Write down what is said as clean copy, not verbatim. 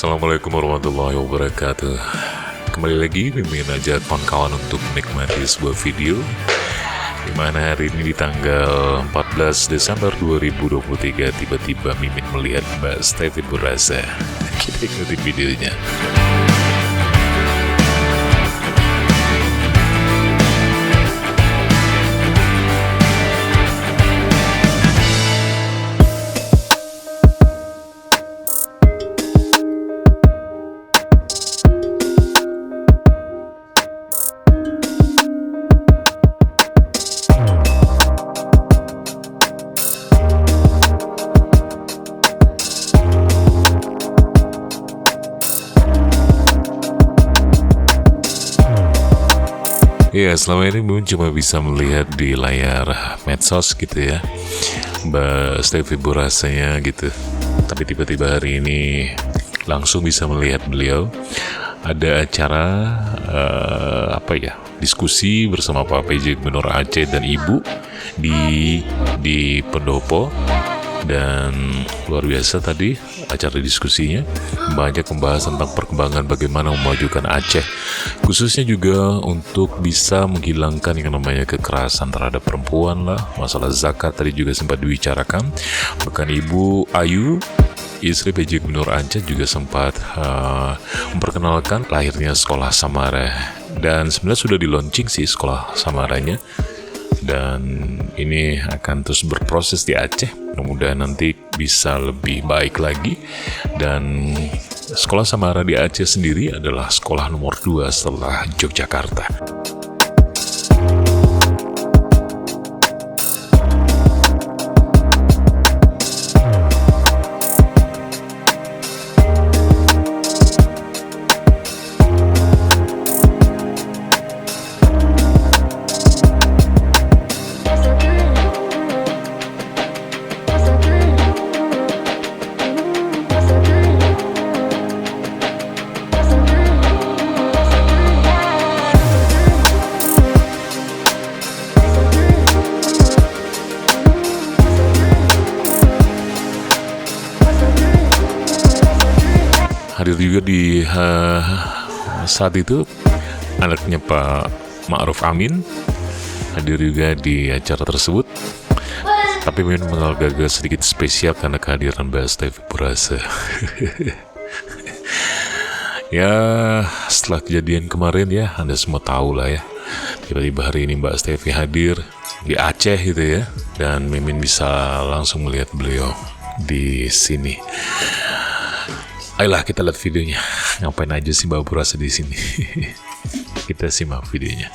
Assalamualaikum warahmatullahi wabarakatuh. Kembali lagi Mimin ajak kawan-kawan untuk menikmati sebuah video dimana hari ini di tanggal 14 Desember 2023 tiba-tiba Mimin melihat Mbak Steffi Burasa. Kita ikuti videonya. Ya, selama ini Mimin cuma bisa melihat di layar medsos gitu ya, Mbak Steffi Burasanya gitu. Tapi tiba-tiba hari ini langsung bisa melihat beliau ada acara diskusi bersama Pak PJ Gubernur Aceh dan Ibu di Pendopo. Dan luar biasa tadi acara diskusinya banyak membahas tentang perkembangan bagaimana memajukan Aceh, khususnya juga untuk bisa menghilangkan yang namanya kekerasan terhadap perempuan lah. Masalah zakat tadi juga sempat dibicarakan. Bahkan Ibu Ayu, istri PJ Gubernur Aceh, juga sempat memperkenalkan lahirnya sekolah Samara. Dan sebenarnya sudah di launching sih sekolah Samaranya, dan ini akan terus berproses di Aceh. Mudah-mudahan nanti bisa lebih baik lagi. Dan sekolah Samara di Aceh sendiri adalah sekolah nomor 2 setelah Yogyakarta. Hadir juga di saat itu anaknya Pak Ma'ruf Amin hadir juga di acara tersebut. Tapi Mimin agak sedikit spesial karena kehadiran Mbak Steffi Burasa. Ya, setelah kejadian kemarin ya, Anda semua tahu lah ya, tiba-tiba hari ini Mbak Steffi hadir di Aceh gitu ya, dan Mimin bisa langsung melihat beliau di sini. Ayolah kita lihat videonya. Ngapain aja sih Mbak Burasa di sini? Kita simak videonya.